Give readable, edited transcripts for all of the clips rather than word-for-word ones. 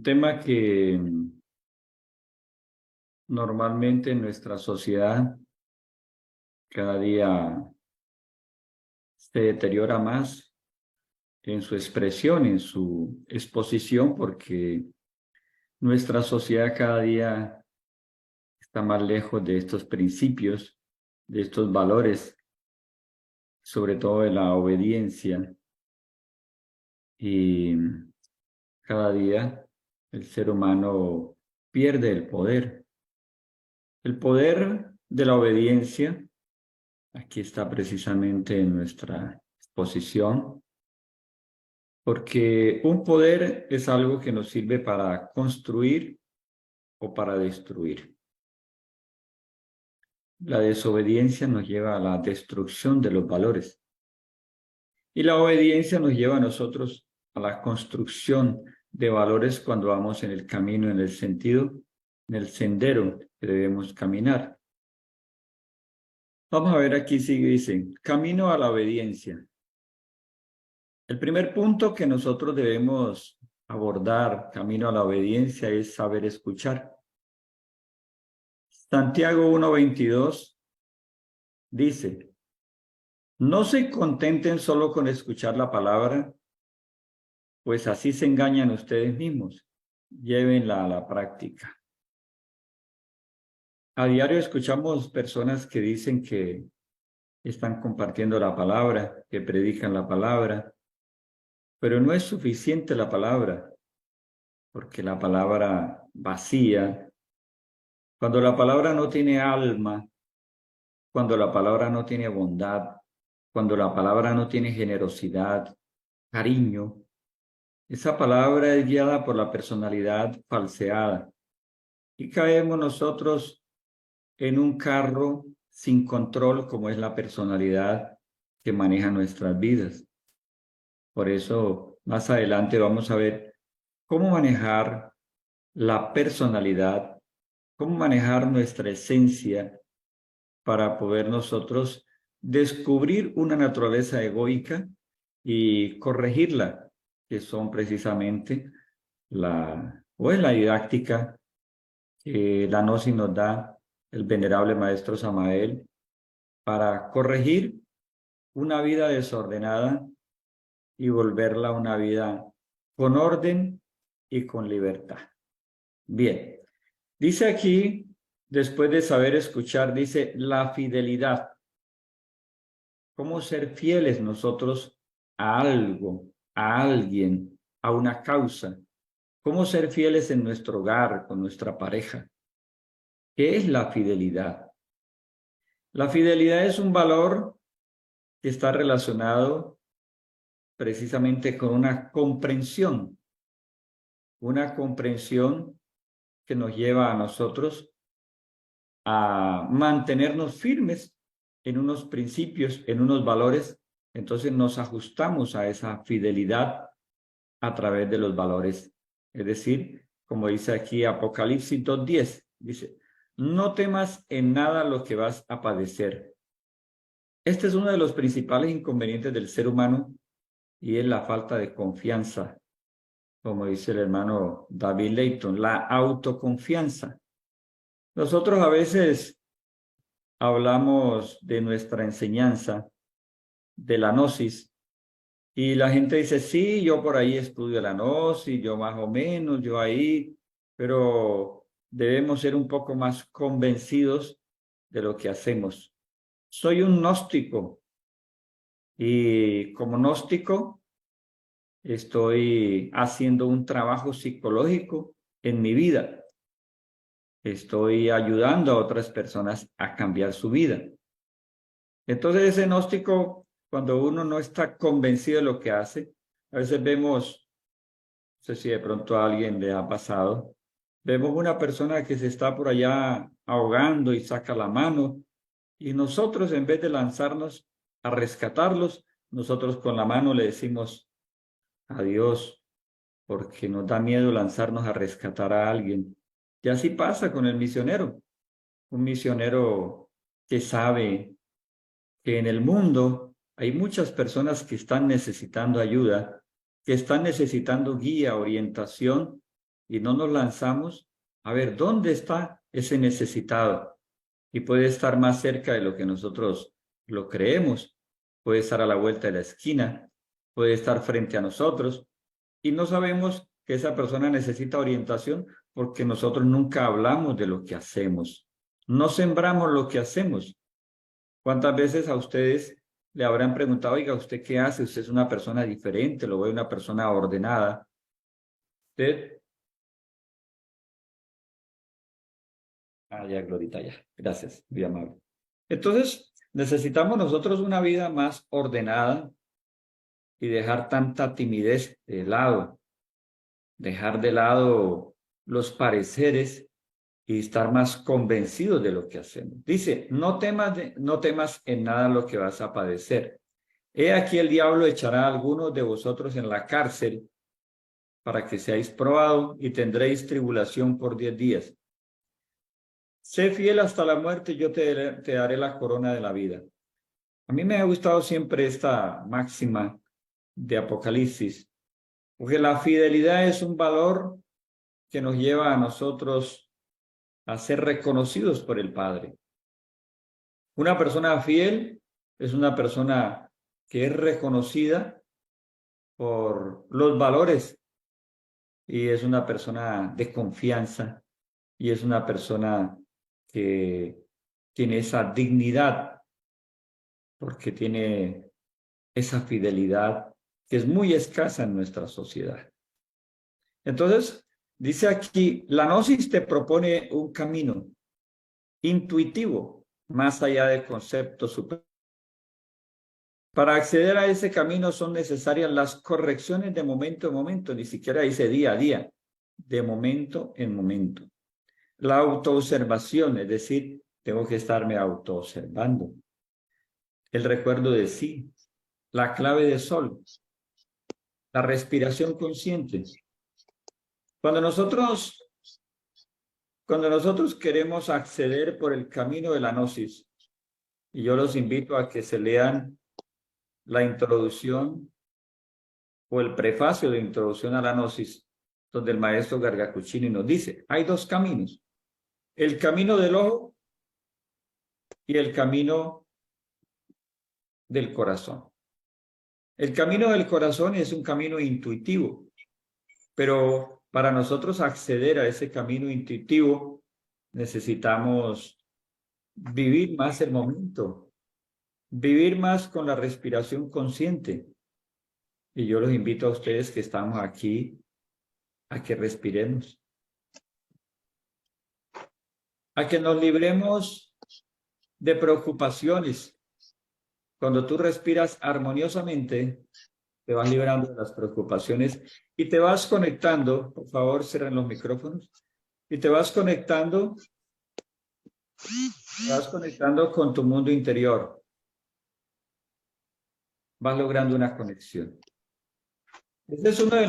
Un tema que normalmente en nuestra sociedad cada día se deteriora más en su expresión, en su exposición, porque nuestra sociedad cada día está más lejos de estos principios, de estos valores, sobre todo de la obediencia. Y cada día el ser humano pierde el poder. El poder de la obediencia, aquí está precisamente en nuestra exposición, porque un poder es algo que nos sirve para construir o para destruir. La desobediencia nos lleva a la destrucción de los valores y la obediencia nos lleva a nosotros a la construcción de valores cuando vamos en el camino, en el sentido, en el sendero que debemos caminar. Vamos a ver aquí, sigue, dice, camino a la obediencia. El primer punto que nosotros debemos abordar, camino a la obediencia, es saber escuchar. Santiago 1:22 dice, no se contenten solo con escuchar la palabra, pues así se engañan ustedes mismos. Llévenla a la práctica. A diario escuchamos personas que dicen que están compartiendo la palabra, que predican la palabra, pero no es suficiente la palabra, porque la palabra vacía, cuando la palabra no tiene alma, cuando la palabra no tiene bondad, cuando la palabra no tiene generosidad, cariño, esa palabra es guiada por la personalidad falseada y caemos nosotros en un carro sin control como es la personalidad que maneja nuestras vidas. Por eso, más adelante vamos a ver cómo manejar la personalidad, cómo manejar nuestra esencia para poder nosotros descubrir una naturaleza egoica y corregirla, que son precisamente la didáctica que la Gnosis nos da el venerable maestro Samael para corregir una vida desordenada y volverla una vida con orden y con libertad. Bien, dice aquí, después de saber escuchar, dice la fidelidad. ¿Cómo ser fieles nosotros a algo, a alguien, a una causa? ¿Cómo ser fieles en nuestro hogar, con nuestra pareja? ¿Qué es la fidelidad? La fidelidad es un valor que está relacionado precisamente con una comprensión que nos lleva a nosotros a mantenernos firmes en unos principios, en unos valores. Entonces nos ajustamos a esa fidelidad a través de los valores. Es decir, como dice aquí Apocalipsis 2:10, dice, no temas en nada lo que vas a padecer. Este es uno de los principales inconvenientes del ser humano y es la falta de confianza, como dice el hermano David Leighton, la autoconfianza. Nosotros a veces hablamos de nuestra enseñanza, de la gnosis, y la gente dice, sí, yo por ahí estudio la gnosis, yo más o menos, yo ahí, pero debemos ser un poco más convencidos de lo que hacemos. Soy un gnóstico y como gnóstico estoy haciendo un trabajo psicológico en mi vida. Estoy ayudando a otras personas a cambiar su vida. Entonces ese gnóstico, cuando uno no está convencido de lo que hace, a veces vemos, no sé si de pronto a alguien le ha pasado, vemos una persona que se está por allá ahogando y saca la mano, y nosotros en vez de lanzarnos a rescatarlos, nosotros con la mano le decimos adiós, porque nos da miedo lanzarnos a rescatar a alguien. Y así pasa con el misionero, un misionero que sabe que en el mundo hay muchas personas que están necesitando ayuda, que están necesitando guía, orientación, y no nos lanzamos a ver dónde está ese necesitado. Y puede estar más cerca de lo que nosotros lo creemos, puede estar a la vuelta de la esquina, puede estar frente a nosotros, y no sabemos que esa persona necesita orientación porque nosotros nunca hablamos de lo que hacemos. No sembramos lo que hacemos. ¿Cuántas veces a ustedes le habrán preguntado, oiga, ¿usted qué hace? Usted es una persona diferente, lo veo una persona ordenada. Usted, ya, Glorita, ya. Gracias, muy amable. Entonces, necesitamos nosotros una vida más ordenada y dejar tanta timidez de lado, dejar de lado los pareceres y estar más convencidos de lo que hacemos. Dice, no temas en nada lo que vas a padecer. He aquí el diablo echará a algunos de vosotros en la cárcel para que seáis probados y tendréis tribulación por 10 días. Sé fiel hasta la muerte y yo te daré la corona de la vida. A mí me ha gustado siempre esta máxima de Apocalipsis, porque la fidelidad es un valor que nos lleva a nosotros a ser reconocidos por el Padre. Una persona fiel es una persona que es reconocida por los valores y es una persona de confianza y es una persona que tiene esa dignidad porque tiene esa fidelidad que es muy escasa en nuestra sociedad. Entonces, dice aquí, la gnosis te propone un camino intuitivo, más allá de conceptos superiores. Para acceder a ese camino son necesarias las correcciones de momento en momento, ni siquiera dice día a día, de momento en momento. La autoobservación, es decir, tengo que estarme autoobservando. El recuerdo de sí, la clave de sol, la respiración consciente. Cuando nosotros queremos acceder por el camino de la gnosis, y yo los invito a que se lean la introducción o el prefacio de introducción a la gnosis, donde el maestro Gargacucini nos dice, hay dos caminos, el camino del ojo y el camino del corazón. El camino del corazón es un camino intuitivo, pero para nosotros acceder a ese camino intuitivo necesitamos vivir más el momento, vivir más con la respiración consciente. Y yo los invito a ustedes que estamos aquí a que respiremos, a que nos libremos de preocupaciones. Cuando tú respiras armoniosamente, te vas librando de las preocupaciones y te vas conectando, por favor, cierren los micrófonos, y te vas conectando con tu mundo interior. Vas logrando una conexión. Este es uno de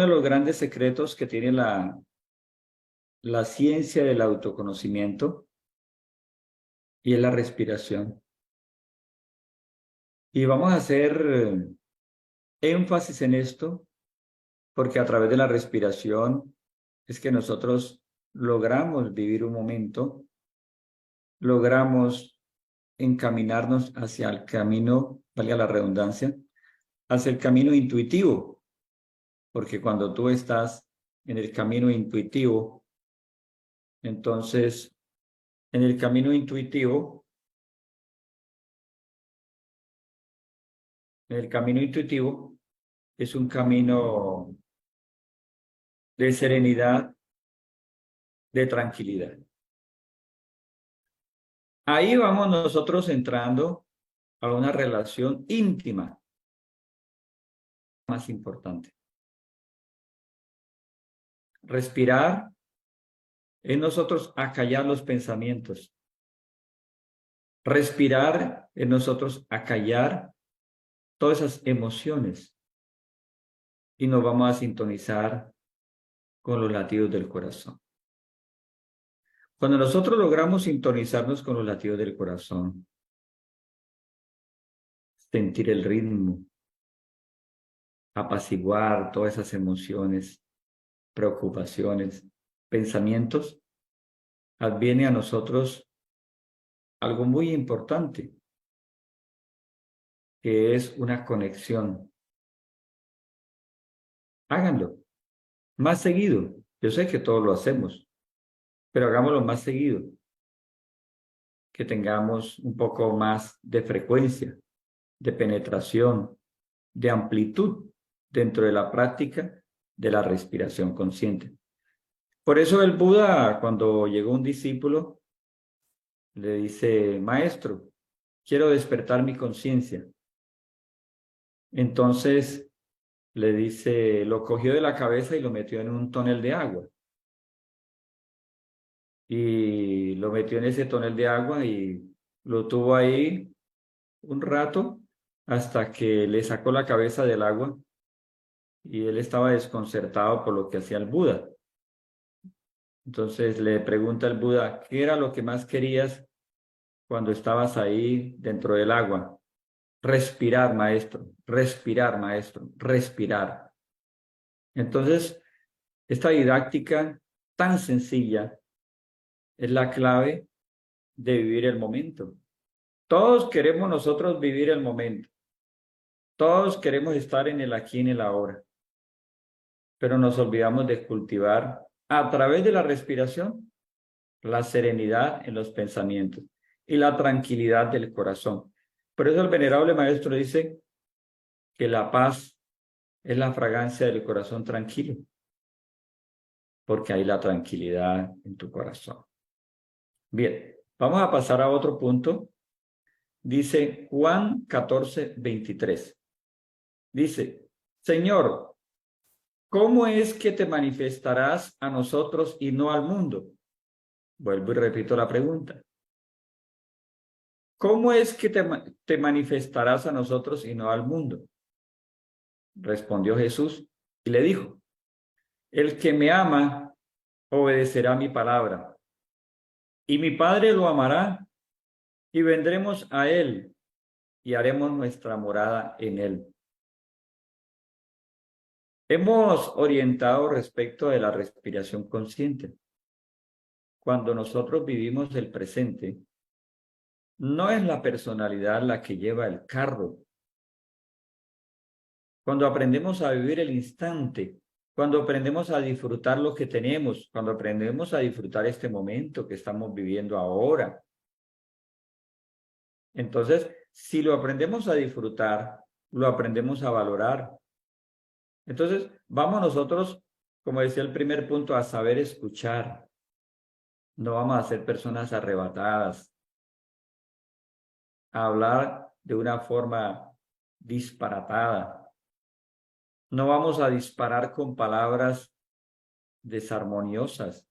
los grandes secretos que tiene la ciencia del autoconocimiento y es la respiración. Y vamos a hacer énfasis en esto porque a través de la respiración es que nosotros logramos vivir un momento, logramos encaminarnos hacia el camino, valga la redundancia, hacia el camino intuitivo, porque cuando tú estás en el camino intuitivo, entonces en el camino intuitivo, es un camino de serenidad, de tranquilidad. Ahí vamos nosotros entrando a una relación íntima, más importante. Respirar es nosotros acallar los pensamientos. Respirar es nosotros acallar todas esas emociones y nos vamos a sintonizar con los latidos del corazón. Cuando nosotros logramos sintonizarnos con los latidos del corazón, sentir el ritmo, apaciguar todas esas emociones, preocupaciones, pensamientos, adviene a nosotros algo muy importante, que es una conexión. Háganlo más seguido. Yo sé que todos lo hacemos, pero hagámoslo más seguido, que tengamos un poco más de frecuencia, de penetración, de amplitud dentro de la práctica de la respiración consciente. Por eso el Buda, cuando llegó un discípulo, le dice: maestro, quiero despertar mi conciencia. Entonces le dice, lo cogió de la cabeza y lo metió en un tonel de agua. Y lo metió en ese tonel de agua y lo tuvo ahí un rato hasta que le sacó la cabeza del agua y él estaba desconcertado por lo que hacía el Buda. Entonces le pregunta el Buda: ¿qué era lo que más querías cuando estabas ahí dentro del agua? Respirar, maestro, respirar, maestro, respirar. Entonces, esta didáctica tan sencilla es la clave de vivir el momento. Todos queremos nosotros vivir el momento. Todos queremos estar en el aquí y en el ahora. Pero nos olvidamos de cultivar a través de la respiración la serenidad en los pensamientos y la tranquilidad del corazón. Por eso el venerable maestro dice que la paz es la fragancia del corazón tranquilo, porque hay la tranquilidad en tu corazón. Bien, vamos a pasar a otro punto. Dice Juan 14:23. Dice: Señor, ¿cómo es que te manifestarás a nosotros y no al mundo? Vuelvo y repito la pregunta. ¿Cómo es que te manifestarás a nosotros y no al mundo? Respondió Jesús y le dijo: el que me ama obedecerá mi palabra, y mi Padre lo amará, y vendremos a él y haremos nuestra morada en él. Hemos orientado respecto de la respiración consciente. Cuando nosotros vivimos el presente, no es la personalidad la que lleva el carro. Cuando aprendemos a vivir el instante, cuando aprendemos a disfrutar lo que tenemos, cuando aprendemos a disfrutar este momento que estamos viviendo ahora. Entonces, si lo aprendemos a disfrutar, lo aprendemos a valorar. Entonces, vamos nosotros, como decía el primer punto, a saber escuchar. No vamos a ser personas arrebatadas, a hablar de una forma disparatada. No vamos a disparar con palabras desarmoniosas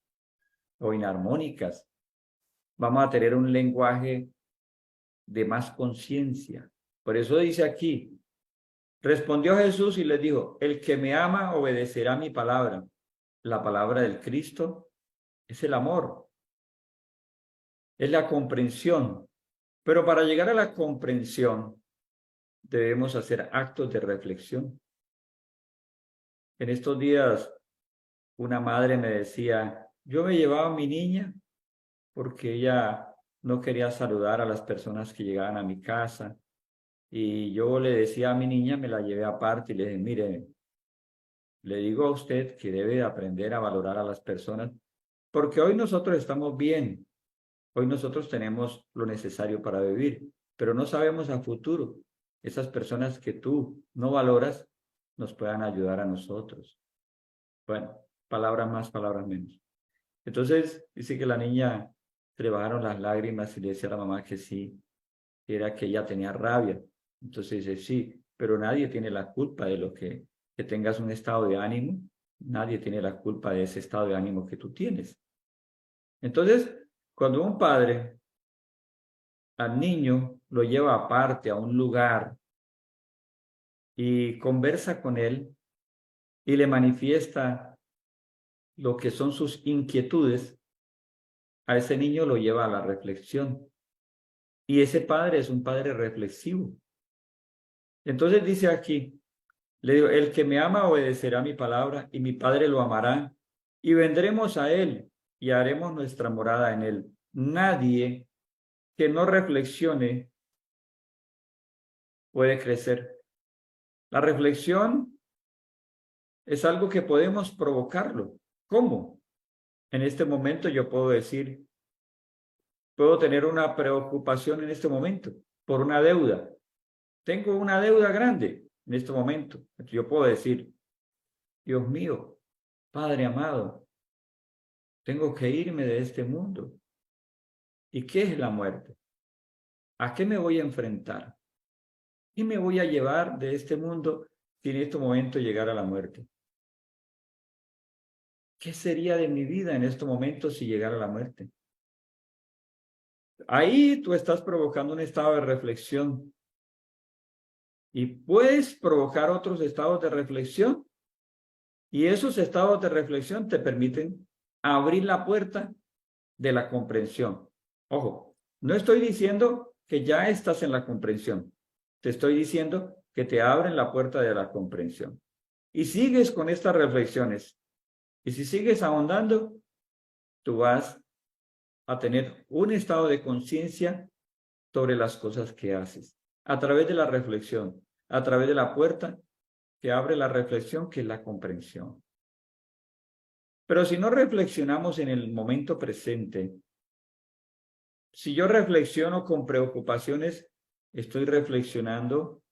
o inarmónicas. Vamos a tener un lenguaje de más conciencia. Por eso dice aquí: respondió Jesús y les dijo: el que me ama obedecerá mi palabra. La palabra del Cristo es el amor, es la comprensión. Pero para llegar a la comprensión debemos hacer actos de reflexión. En estos días una madre me decía: yo me llevaba a mi niña porque ella no quería saludar a las personas que llegaban a mi casa. Y yo le decía a mi niña, me la llevé aparte y le dije: mire, le digo a usted que debe aprender a valorar a las personas, porque hoy nosotros estamos bien, hoy nosotros tenemos lo necesario para vivir, pero no sabemos a futuro. Esas personas que tú no valoras nos puedan ayudar a nosotros. Bueno, palabras más, palabras menos. Entonces, dice que la niña se le bajaron las lágrimas y le decía a la mamá que sí, que era que ella tenía rabia. Entonces dice: sí, pero nadie tiene la culpa de lo que tengas un estado de ánimo, nadie tiene la culpa de ese estado de ánimo que tú tienes. Entonces, cuando un padre al niño lo lleva aparte a un lugar y conversa con él y le manifiesta lo que son sus inquietudes, a ese niño lo lleva a la reflexión. Y ese padre es un padre reflexivo. Entonces dice aquí: Le digo, el que me ama obedecerá mi palabra y mi Padre lo amará y vendremos a él y haremos nuestra morada en él. Nadie que no reflexione puede crecer. La reflexión es algo que podemos provocarlo. ¿Cómo? En este momento yo puedo decir, puedo tener una preocupación en este momento por una deuda. Tengo una deuda grande en este momento. Yo puedo decir, Dios mío, Padre amado, tengo que irme de este mundo. ¿Y qué es la muerte? ¿A qué me voy a enfrentar? ¿Qué me voy a llevar de este mundo si en este momento llegara la muerte? ¿Qué sería de mi vida en este momento si llegara la muerte? Ahí tú estás provocando un estado de reflexión y puedes provocar otros estados de reflexión y esos estados de reflexión te permiten abrir la puerta de la comprensión. Ojo, no estoy diciendo que ya estás en la comprensión. Te estoy diciendo que te abren la puerta de la comprensión. Y sigues con estas reflexiones. Y si sigues ahondando, tú vas a tener un estado de conciencia sobre las cosas que haces. A través de la reflexión, a través de la puerta que abre la reflexión, que es la comprensión. Pero si no reflexionamos en el momento presente, si yo reflexiono con preocupaciones, estoy reflexionando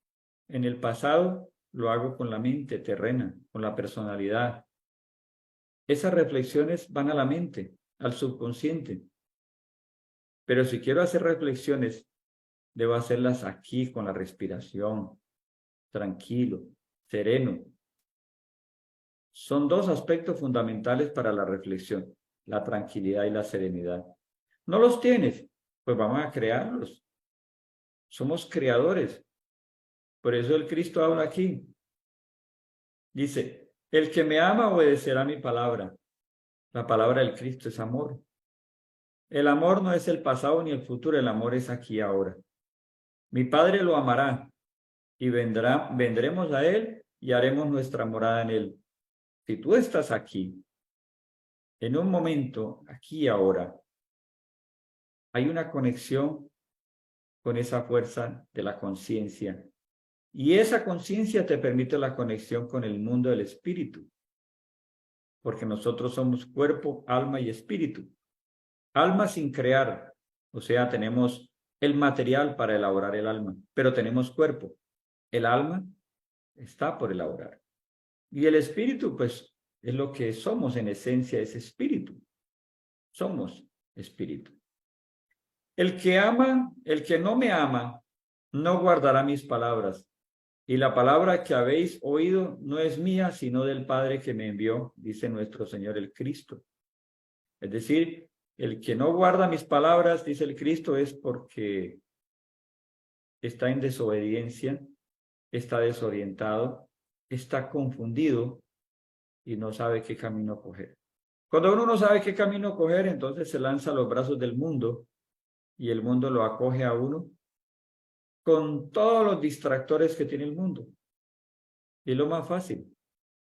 en el pasado, lo hago con la mente terrena, con la personalidad. Esas reflexiones van a la mente, al subconsciente. Pero si quiero hacer reflexiones, debo hacerlas aquí con la respiración, tranquilo, sereno. Son dos aspectos fundamentales para la reflexión, la tranquilidad y la serenidad. ¿No los tienes? Pues vamos a crearlos. Somos creadores. Por eso el Cristo habla aquí. Dice, el que me ama obedecerá mi palabra. La palabra del Cristo es amor. El amor no es el pasado ni el futuro, el amor es aquí y ahora. Mi Padre lo amará y vendremos a él y haremos nuestra morada en él. Si tú estás aquí, en un momento, aquí y ahora, hay una conexión con esa fuerza de la conciencia. Y esa conciencia te permite la conexión con el mundo del espíritu, porque nosotros somos cuerpo, alma y espíritu. Alma sin crear, o sea, tenemos el material para elaborar el alma, pero tenemos cuerpo. El alma está por elaborar. Y el espíritu, pues, es lo que somos en esencia, es espíritu. Somos espíritu. El que ama, el que no me ama, no guardará mis palabras. Y la palabra que habéis oído no es mía, sino del Padre que me envió, dice nuestro Señor el Cristo. Es decir, el que no guarda mis palabras, dice el Cristo, es porque está en desobediencia, está desorientado, está confundido y no sabe qué camino coger. Cuando uno no sabe qué camino coger, entonces se lanza a los brazos del mundo y el mundo lo acoge a uno con todos los distractores que tiene el mundo. Y lo más fácil,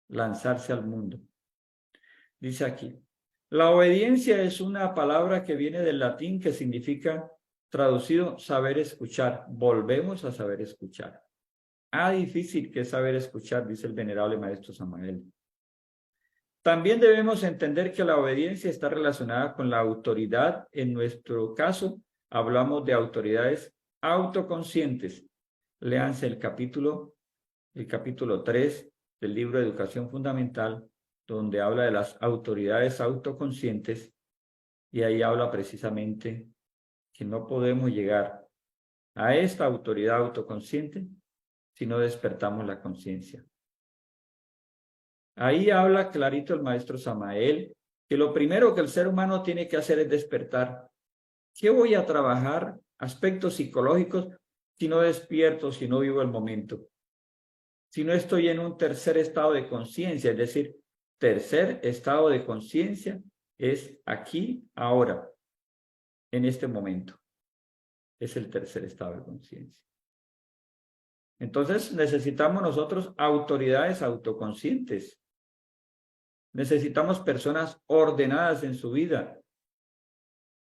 lanzarse al mundo. Dice aquí, la obediencia es una palabra que viene del latín que significa, traducido, saber escuchar. Volvemos a saber escuchar. Ah, difícil que es saber escuchar, dice el venerable maestro Samael. También debemos entender que la obediencia está relacionada con la autoridad. En nuestro caso, hablamos de autoridades autoconscientes. Léanse el capítulo 3 del libro de Educación Fundamental, donde habla de las autoridades autoconscientes, y ahí habla precisamente que no podemos llegar a esta autoridad autoconsciente si no despertamos la conciencia. Ahí habla clarito el maestro Samael que lo primero que el ser humano tiene que hacer es despertar. ¿Qué voy a trabajar? Aspectos psicológicos si no despierto, si no vivo el momento. Si no estoy en un tercer estado de conciencia, es decir, tercer estado de conciencia es aquí, ahora, en este momento. Es el tercer estado de conciencia. Entonces necesitamos nosotros autoridades autoconscientes. Necesitamos personas ordenadas en su vida,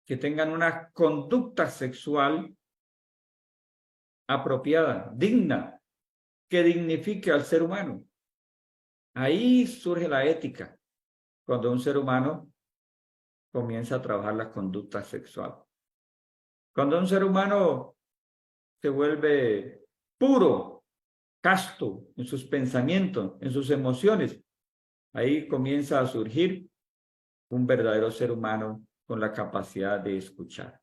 que tengan una conducta sexual apropiada, digna, que dignifique al ser humano. Ahí surge la ética, cuando un ser humano comienza a trabajar la conducta sexual. Cuando un ser humano se vuelve puro, casto en sus pensamientos, en sus emociones, ahí comienza a surgir un verdadero ser humano con la capacidad de escuchar.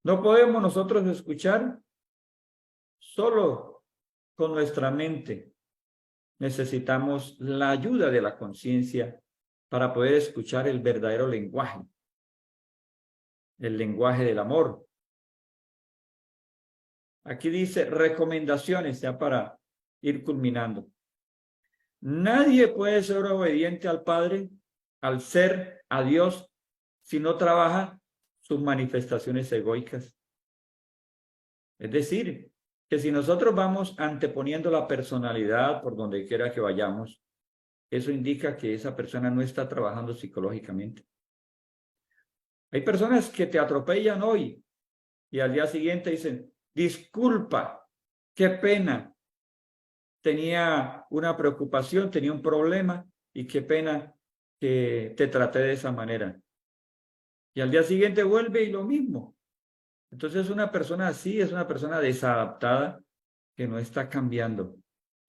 No podemos nosotros escuchar solo con nuestra mente. Necesitamos la ayuda de la conciencia para poder escuchar el verdadero lenguaje, el lenguaje del amor. Aquí dice recomendaciones, ya para ir culminando. Nadie puede ser obediente al Padre, al ser, a Dios, si no trabaja sus manifestaciones egoicas. Es decir, que si nosotros vamos anteponiendo la personalidad por donde quiera que vayamos, eso indica que esa persona no está trabajando psicológicamente. Hay personas que te atropellan hoy y al día siguiente dicen, disculpa, qué pena, tenía una preocupación, tenía un problema y qué pena que te traté de esa manera. Y al día siguiente vuelve y lo mismo. Entonces una persona así es una persona desadaptada que no está cambiando.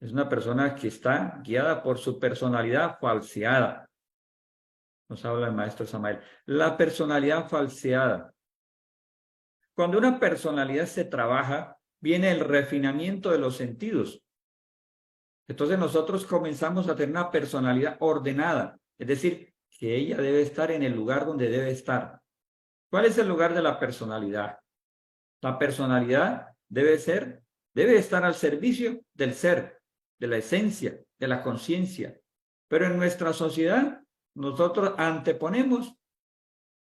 Es una persona que está guiada por su personalidad falseada. Nos habla el maestro Samael. La personalidad falseada. Cuando una personalidad se trabaja, viene el refinamiento de los sentidos. Entonces nosotros comenzamos a tener una personalidad ordenada. Es decir, que ella debe estar en el lugar donde debe estar. ¿Cuál es el lugar de la personalidad? La personalidad debe estar al servicio del ser, de la esencia, de la conciencia. Pero en nuestra sociedad, nosotros anteponemos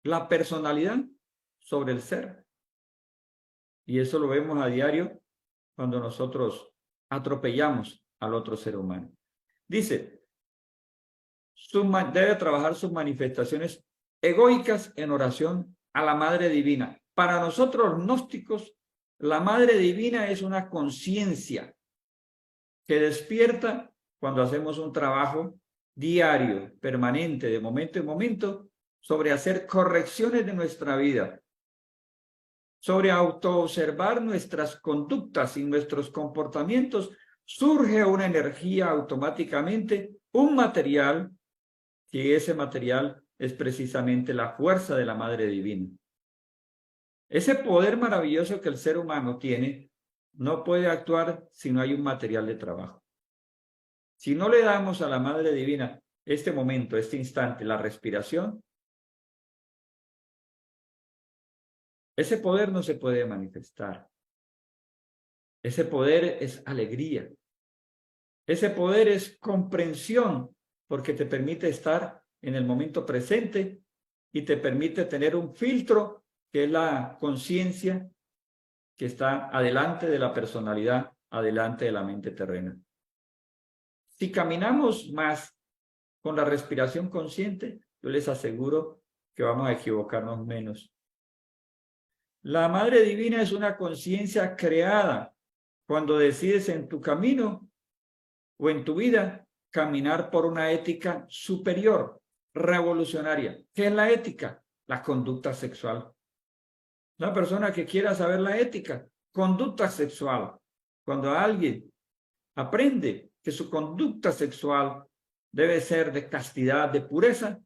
la personalidad sobre el ser. Y eso lo vemos a diario cuando nosotros atropellamos al otro ser humano. Dice, debe trabajar sus manifestaciones egoicas en oración a la Madre Divina. Para nosotros gnósticos, la Madre Divina es una conciencia que despierta cuando hacemos un trabajo diario, permanente, de momento en momento, sobre hacer correcciones de nuestra vida, sobre autoobservar nuestras conductas y nuestros comportamientos. Surge una energía automáticamente, un material, que ese material es precisamente la fuerza de la Madre Divina. Ese poder maravilloso que el ser humano tiene no puede actuar si no hay un material de trabajo. Si no le damos a la Madre Divina este momento, este instante, la respiración, ese poder no se puede manifestar. Ese poder es alegría. Ese poder es comprensión, porque te permite estar en el momento presente y te permite tener un filtro que es la conciencia que está adelante de la personalidad, adelante de la mente terrena. Si caminamos más con la respiración consciente, yo les aseguro que vamos a equivocarnos menos. La Madre Divina es una conciencia creada cuando decides en tu camino o en tu vida caminar por una ética superior, revolucionaria. ¿Qué es la ética? La conducta sexual. Una persona que quiera saber la ética, conducta sexual. Cuando alguien aprende que su conducta sexual debe ser de castidad, de pureza,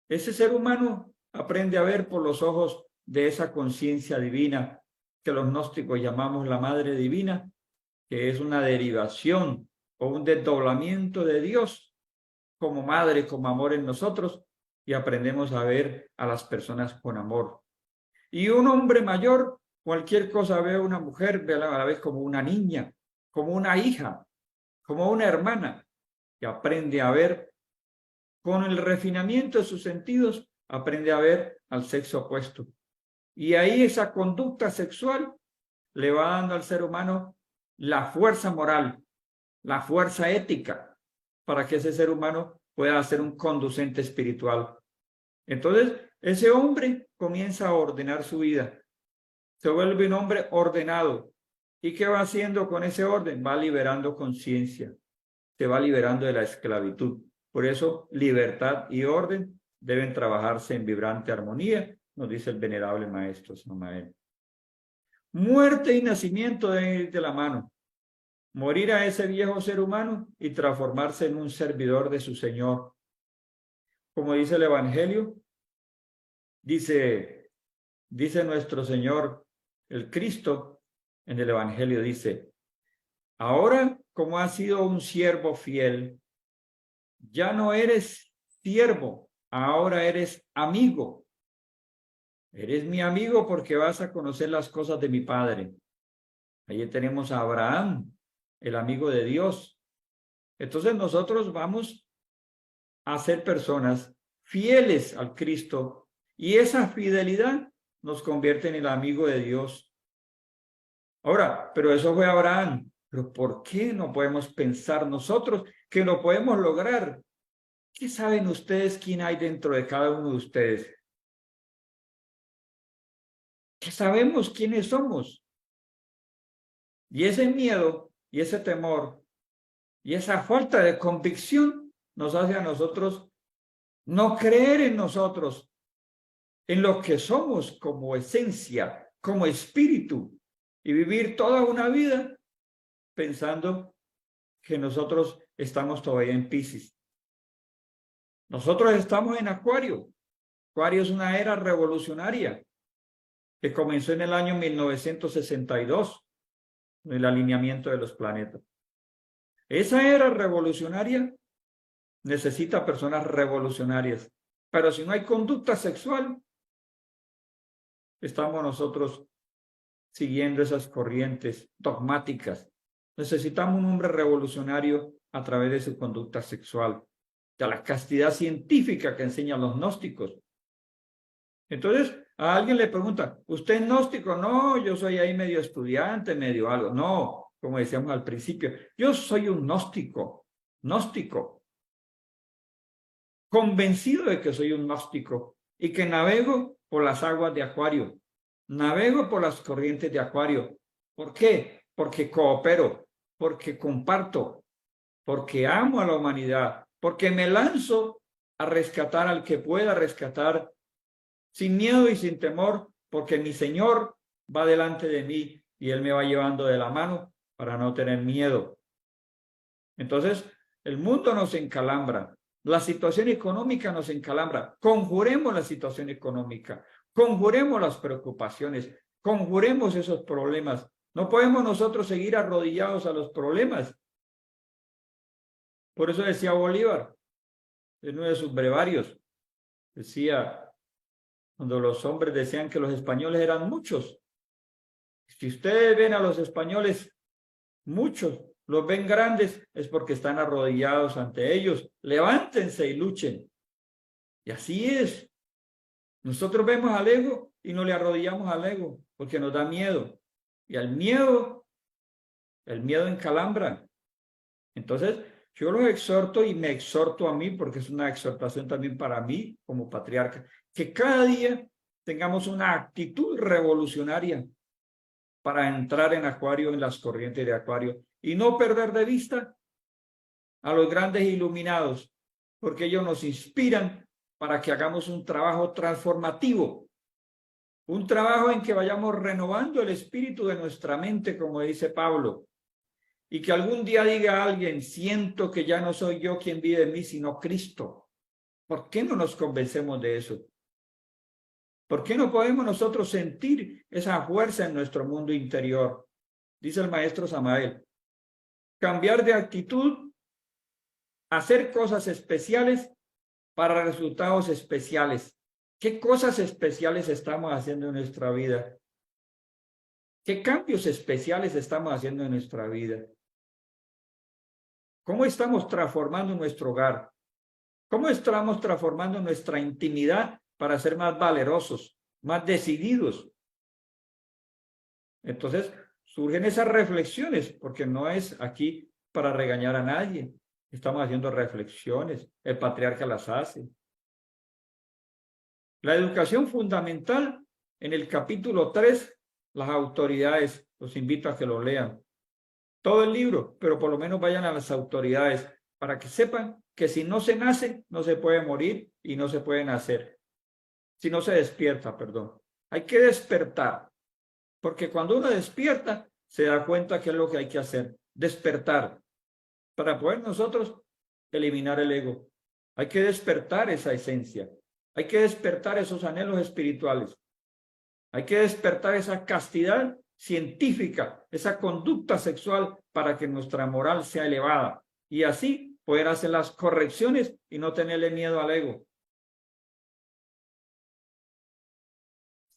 ese ser humano aprende a ver por los ojos de esa conciencia divina que los gnósticos llamamos la Madre Divina, que es una derivación o un desdoblamiento de Dios como madre, como amor en nosotros, y aprendemos a ver a las personas con amor. Y un hombre mayor, cualquier cosa ve a una mujer, ve a la vez como una niña, como una hija, como una hermana, que aprende a ver con el refinamiento de sus sentidos, aprende a ver al sexo opuesto. Y ahí esa conducta sexual le va dando al ser humano la fuerza moral, la fuerza ética, para que ese ser humano pueda ser un conducente espiritual. Entonces, ese hombre comienza a ordenar su vida. Se vuelve un hombre ordenado. ¿Y qué va haciendo con ese orden? Va liberando conciencia. Se va liberando de la esclavitud. Por eso, libertad y orden deben trabajarse en vibrante armonía, nos dice el venerable maestro Samael. Muerte y nacimiento deben ir de la mano. Morir a ese viejo ser humano y transformarse en un servidor de su Señor. Como dice el Evangelio, dice nuestro Señor, el Cristo, en el Evangelio dice, ahora como has sido un siervo fiel, ya no eres siervo, ahora eres amigo. Eres mi amigo porque vas a conocer las cosas de mi Padre. Ahí tenemos a Abraham, el amigo de Dios. Entonces nosotros vamos a ser personas fieles al Cristo y esa fidelidad nos convierte en el amigo de Dios. Ahora, pero eso fue Abraham. ¿Pero por qué no podemos pensar nosotros que lo podemos lograr? ¿Qué saben ustedes quién hay dentro de cada uno de ustedes? ¿Qué sabemos quiénes somos? Y ese miedo y ese temor y esa falta de convicción nos hace a nosotros no creer en nosotros, en lo que somos como esencia, como espíritu, y vivir toda una vida pensando que nosotros estamos todavía en Piscis. Nosotros estamos en Acuario. Acuario es una era revolucionaria que comenzó en el año 1962, en el alineamiento de los planetas. Esa era revolucionaria necesita personas revolucionarias, pero si no hay conducta sexual, estamos nosotros siguiendo esas corrientes dogmáticas. Necesitamos un hombre revolucionario a través de su conducta sexual, de la castidad científica que enseñan los gnósticos. Entonces, a alguien le pregunta, ¿usted es gnóstico? No, yo soy ahí medio estudiante, medio algo. No, como decíamos al principio, yo soy un gnóstico, convencido de que soy un gnóstico y que navego por las aguas de Acuario, navego por las corrientes de Acuario. ¿Por qué? Porque coopero, porque comparto, porque amo a la humanidad, porque me lanzo a rescatar al que pueda rescatar sin miedo y sin temor, porque mi Señor va delante de mí y Él me va llevando de la mano para no tener miedo. Entonces, el mundo nos encalambra, la situación económica nos encalambra. Conjuremos la situación económica, conjuremos las preocupaciones, conjuremos esos problemas. No podemos nosotros seguir arrodillados a los problemas. Por eso decía Bolívar, en uno de sus brevarios, decía, cuando los hombres decían que los españoles eran muchos, si ustedes ven a los españoles muchos, los ven grandes, es porque están arrodillados ante ellos. Levántense y luchen. Y así es. Nosotros vemos al ego y no le arrodillamos al ego porque nos da miedo. Y al miedo, el miedo encalambra. Entonces, yo los exhorto y me exhorto a mí, porque es una exhortación también para mí como patriarca, que cada día tengamos una actitud revolucionaria para entrar en Acuario, en las corrientes de Acuario, y no perder de vista a los grandes iluminados, porque ellos nos inspiran para que hagamos un trabajo transformativo, un trabajo en que vayamos renovando el espíritu de nuestra mente, como dice Pablo, y que algún día diga alguien, siento que ya no soy yo quien vive en mí, sino Cristo. ¿Por qué no nos convencemos de eso? ¿Por qué no podemos nosotros sentir esa fuerza en nuestro mundo interior? Dice el maestro Samael, cambiar de actitud, hacer cosas especiales para resultados especiales. ¿Qué cosas especiales estamos haciendo en nuestra vida? ¿Qué cambios especiales estamos haciendo en nuestra vida? ¿Cómo estamos transformando nuestro hogar? ¿Cómo estamos transformando nuestra intimidad para ser más valerosos, más decididos? Entonces, surgen esas reflexiones, porque no es aquí para regañar a nadie. Estamos haciendo reflexiones, el patriarca las hace. La educación fundamental, en el capítulo 3, las autoridades, los invito a que lo lean. Todo el libro, pero por lo menos vayan a las autoridades para que sepan que si no se nace, no se puede morir y no se puede nacer. Si no se despierta, perdón. Hay que despertar, porque cuando uno despierta, se da cuenta que es lo que hay que hacer. Despertar, para poder nosotros eliminar el ego. Hay que despertar esa esencia. Hay que despertar esos anhelos espirituales. Hay que despertar esa castidad científica, esa conducta sexual para que nuestra moral sea elevada y así poder hacer las correcciones y no tenerle miedo al ego.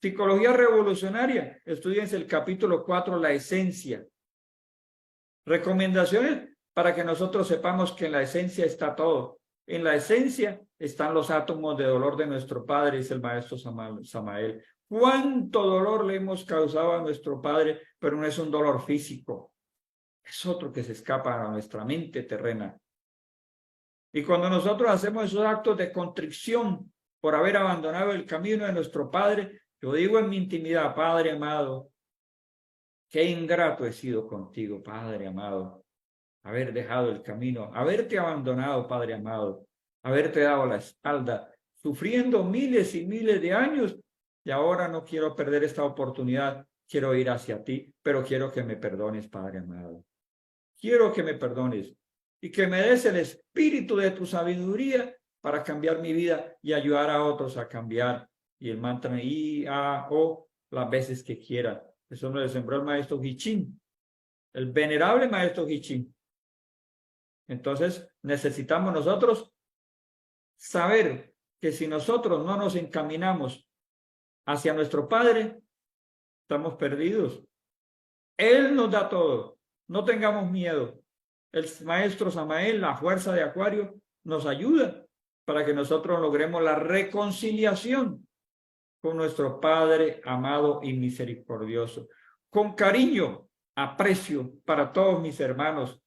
Psicología revolucionaria, estudiense el capítulo 4, la esencia. Recomendaciones para que nosotros sepamos que en la esencia está todo. En la esencia están los átomos de dolor de nuestro Padre, dice el maestro Samael. ¿Cuánto dolor le hemos causado a nuestro Padre? Pero no es un dolor físico. Es otro que se escapa a nuestra mente terrena. Y cuando nosotros hacemos esos actos de contrición por haber abandonado el camino de nuestro Padre, yo digo en mi intimidad, Padre amado, qué ingrato he sido contigo, Padre amado, haber dejado el camino, haberte abandonado, Padre amado, haberte dado la espalda, sufriendo miles y miles de años, y ahora no quiero perder esta oportunidad, quiero ir hacia ti, pero quiero que me perdones, Padre amado. Quiero que me perdones y que me des el espíritu de tu sabiduría para cambiar mi vida y ayudar a otros a cambiar. Y el mantra I-A-O las veces que quiera. Eso nos lo sembró el maestro Hichín, el venerable maestro Hichín. Entonces necesitamos nosotros saber que si nosotros no nos encaminamos hacia nuestro Padre, estamos perdidos. Él nos da todo. No tengamos miedo. El maestro Samael, la fuerza de Acuario, nos ayuda para que nosotros logremos la reconciliación con nuestro Padre amado y misericordioso. Con cariño, aprecio para todos mis hermanos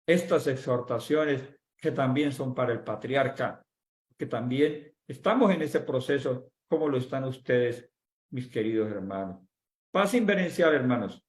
estas exhortaciones que también son para el patriarca, que también estamos en ese proceso como lo están ustedes, mis queridos hermanos. Paz inverencial, hermanos.